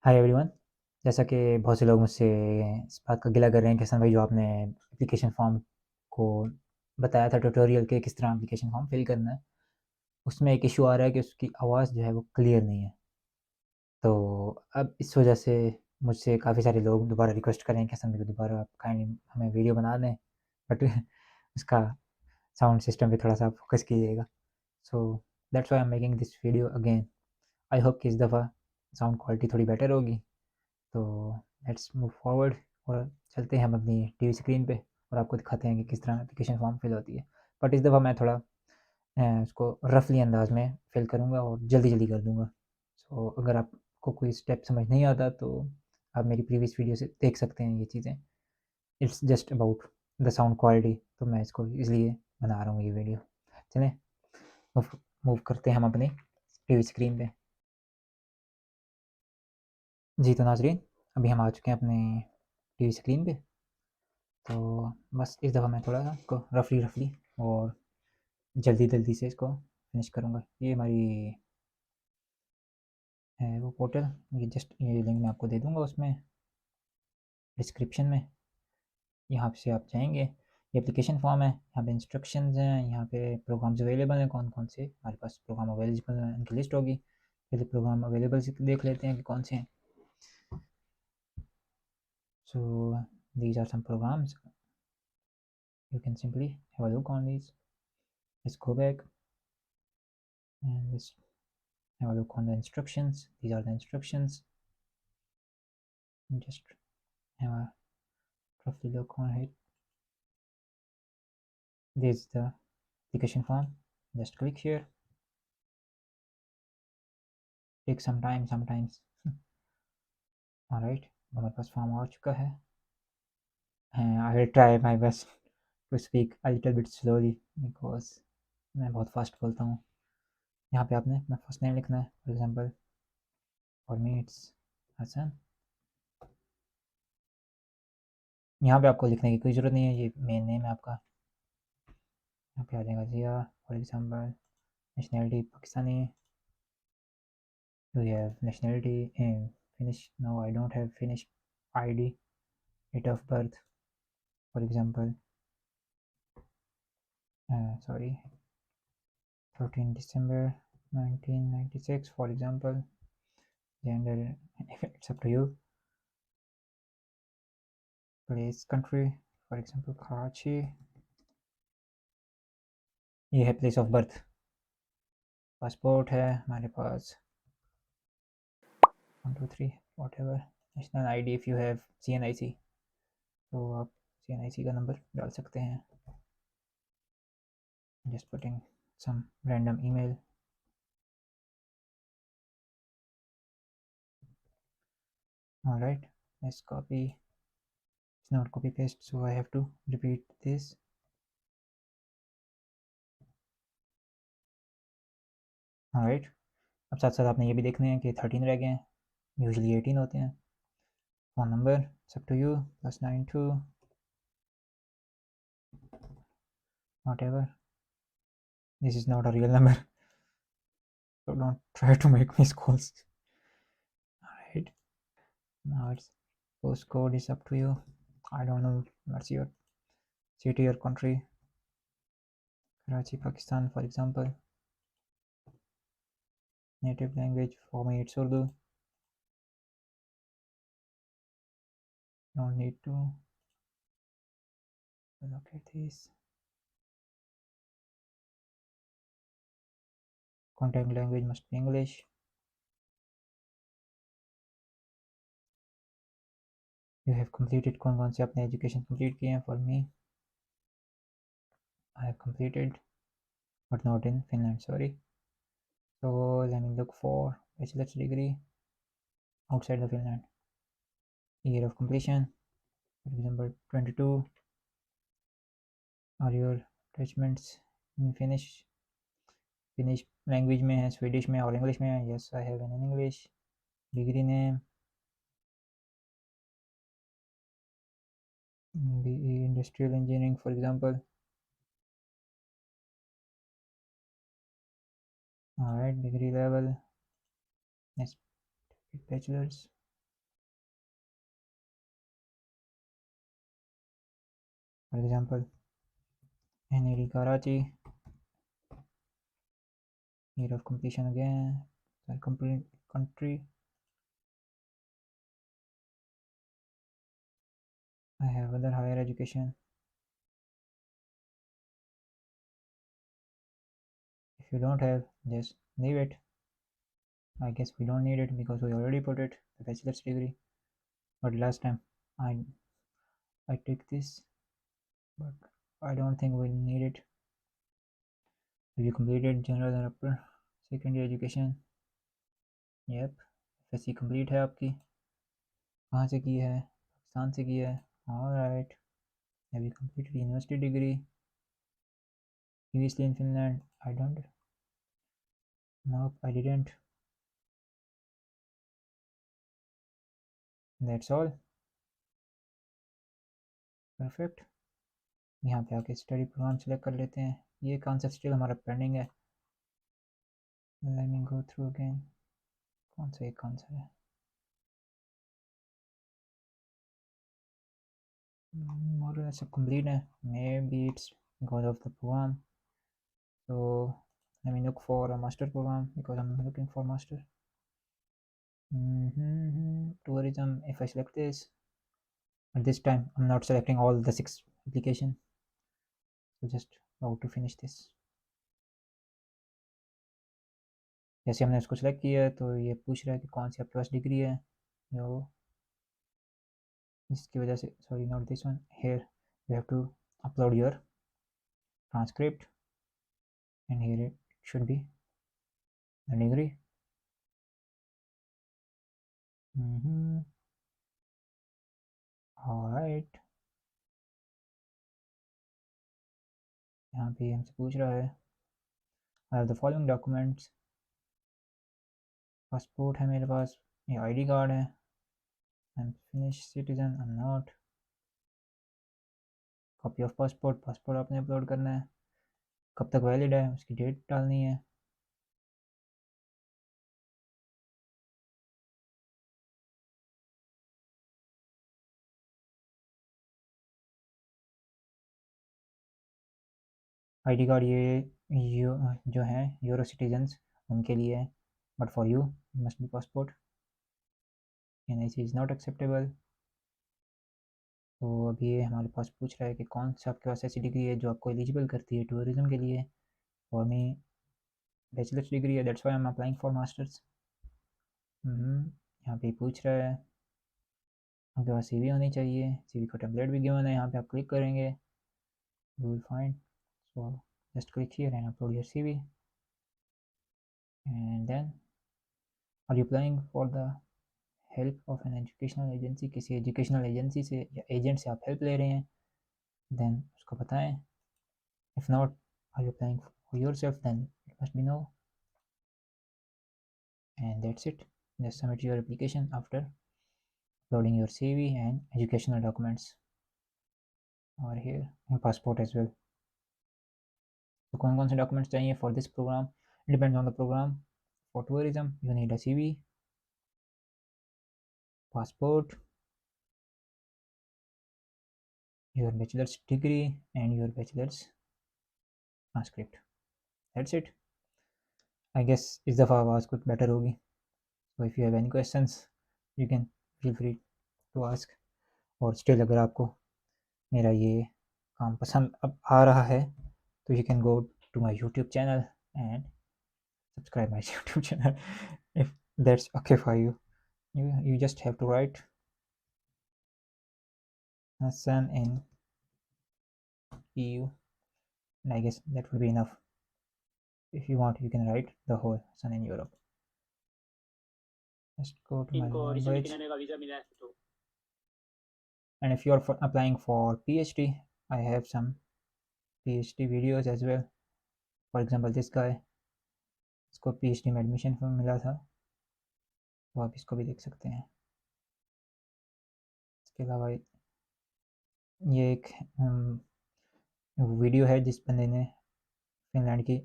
Hi everyone. जैसा कि बहुत से लोग मुझसे इस बात का गिला कर रहे हैं कि हसन भाई जो आपने एप्लीकेशन फॉर्म को बताया था ट्यूटोरियल के किस तरह एप्लीकेशन फॉर्म फिल करना है, उसमें एक इशू आ रहा है कि उसकी आवाज़ जो है वो क्लियर नहीं है। तो अब इस वजह से मुझसे काफ़ी सारे लोग दोबारा रिक्वेस्ट कर रहे हैं कि हसन भाई को दोबारा आप काइंडली हमें वीडियो बना दें, बट उसका साउंड सिस्टम पे थोड़ा-सा फोकस कीजिएगा। So that's why I am making this video again. I hope कि इस दफ़ा साउंड क्वालिटी थोड़ी बेटर होगी। तो लेट्स मूव फॉरवर्ड और चलते हैं हम अपनी टीवी स्क्रीन पे और आपको दिखाते हैं कि किस तरह एप्लीकेशन फॉर्म फिल होती है। बट इस दफ़ा मैं थोड़ा उसको रफली अंदाज में फिल करूँगा और जल्दी जल्दी कर दूँगा। सो अगर आपको कोई स्टेप समझ नहीं आता तो आप मेरी प्रीवियस वीडियो से देख सकते हैं ये चीज़ें। It's just about the sound quality, तो मैं इसको इसलिए बना रहा हूँ ये वीडियो। चलें मूव मूव करते हैं हम अपनी टीवी स्क्रीन पे। जी तो नाजरीन, अभी हम आ चुके हैं अपने टीवी स्क्रीन पे। तो बस इस दफ़ा मैं थोड़ा इसको रफली और जल्दी जल्दी से इसको फिनिश करूँगा। ये हमारी है वो पोर्टल, ये जस्ट ये लिंक मैं आपको दे दूँगा उसमें डिस्क्रिप्शन में। यहाँ से आप जाएंगे, ये एप्लीकेशन फॉर्म है, यहाँ पे इंस्ट्रक्शंस हैं, यहाँ पे प्रोग्राम्स अवेलेबल हैं कौन कौन से हमारे पास प्रोग्राम अवेलेबल हैं उनकी लिस्ट होगी। पहले प्रोग्राम अवेलेबल से देख लेते हैं कि कौन से हैं। So these are some programmes, you can simply have a look on these. Let's go back and let's have a look on the instructions. These are the instructions. Just have a roughly look on it. This is the application form. Just click here. Take some time sometimes. Alright, हमारे पास form आ चुका है. I will try my best to speak a little bit slowly because मैं बहुत fast बोलता हूँ. यहाँ पे आपने अपना फर्स्ट नेम लिखना है. For example for me it's Hasan. यहाँ पे आपको लिखने की कोई ज़रूरत नहीं है, ये मेन नेम है आपका. यहाँ पे आ जाएगा जिया. For example nationality Pakistani. Do you have nationality in Finnish? No, I don't have Finnish ID. Date of birth, for example, sorry, 13 December 1996, for example. Gender, it's up to you. Place, country, for example, Karachi. ये है place of birth. Passport है हमारे पास. 1 2 3 whatever. National ID if you have CNIC, तो आप CNIC का नंबर डाल सकते हैं. Just putting some random email. Alright, let's copy. It's not copy paste, so I have to repeat this. Alright, अब साथ साथ आपने ये भी देखने हैं कि 13 रह गए हैं, यूजली 18 होते हैं. Phone number it's up to you, +92 whatever. This is not a real number, so don't try to make me calls. Alright, now it's postcode is up to you. I don't know what's your city or country. Karachi, Pakistan, for example. Native language for me it's Urdu. Don't need to look at this. Contact language must be English. You have completed कौन कौन से अपने education complete किए हैं. For me I have completed but not in Finland, sorry. So let me look for bachelor's degree outside the Finland. Year of completion, for example 22. Are your attachments in Finnish language में है, Swedish में और English में है. Yes, I have in English. Degree name BE industrial engineering, for example. Alright, degree level, yes, bachelor's. For example, NAD Karachi, year of completion again, complete country. I have other higher education. If you don't have, just leave it. I guess we don't need it because we already put it, the bachelor's degree. But last time I took this, but I don't think we need it. Have you completed general and upper secondary education? Yep. FSC complete है आपकी. कहाँ से की है? पाकिस्तान से की है. Alright. Have you completed university degree? Previously in Finland? I don't. Nope, I didn't. That's all. Perfect. यहाँ पे आके स्टडी प्रोग्राम सेलेक्ट कर लेते हैं. ये कॉन्सेप्ट स्टिल हमारा पेंडिंग है. Let me go through again. कौन सा एक कौन सा है? More or less complete है. Maybe it's because of the program. So let me look for a master program because I'm looking for master. Tourism. If I select this, at this time I'm not selecting all the 6 application. So just how to finish this. जैसे हमने उसको select किया है तो ये पूछ रहा है कि कौन सी आपके पास डिग्री है जो जिसकी वजह से sorry not this one here you have to upload your transcript and here it should be the degree. Alright. यहाँ पे हमसे पूछ रहा है I have the following documents. Passport है मेरे पास, ये आईडी कार्ड है. I am Finnish citizen, I am not. Copy of passport, passport आपने अपलोड करना है. कब तक वैलिड है उसकी डेट डालनी है. आईडी कार्ड ये जो हैं यूरो सिटीजन्स उनके लिए है, but for you must be passport. NIC is not acceptable. तो अभी ये हमारे पास पूछ रहा है कि कौन सा आपके पास ऐसी डिग्री है जो आपको एलिजिबल करती है टूरिज़्म के लिए. फॉर मी बैचलर्स डिग्री है, that's why I am applying for masters. यहाँ पे पूछ रहा है आपके पास CV होनी चाहिए. CV का टेम्पलेट भी गिवन है, यहाँ पे आप क्लिक करेंगे you will find. So just click here and upload your CV. And then are you applying for the help of an educational agency? किसी एजुकेशनल एजेंसी से या एजेंट से आप हेल्प ले रहे हैं, देन उसको बताएं. If not are you applying for yourself, then it must be no. And that's it. Just submit your application after uploading your CV and educational documents over here and passport as well. तो कौन कौन से documents चाहिए for this programme? Depends on the programme. For tourism you need a CV, passport, your bachelor's degree and your bachelor's transcript. That's it. I guess इस दफ़ा आवाज़ कुछ better होगी. So if you have any questions you can feel free to ask. और still अगर आपको मेरा ये काम पसंद अब आ रहा है तो you can go to my YouTube channel and subscribe my YouTube channel if that's okay for you. You just have to write Hassan in EU and I guess that will be enough. If you want you can write the whole Hassan in Europe. Just go to my language. And if you are applying for PhD, I have some PhD videos as well. For example this guy, इसको PhD में admission मिला था तो आप इसको भी देख सकते हैं. इसके अलावा ये एक वीडियो है जिस बंदे ने फिनलैंड की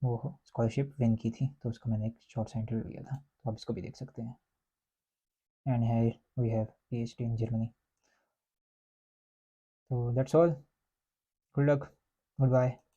वो स्कॉलरशिप विन की थी तो उसका मैंने एक शॉर्ट सा इंटरव्यू लिया था तो आप इसको भी देख सकते हैं. And here we have PhD in Germany. तो that's all. Good luck. Good bye.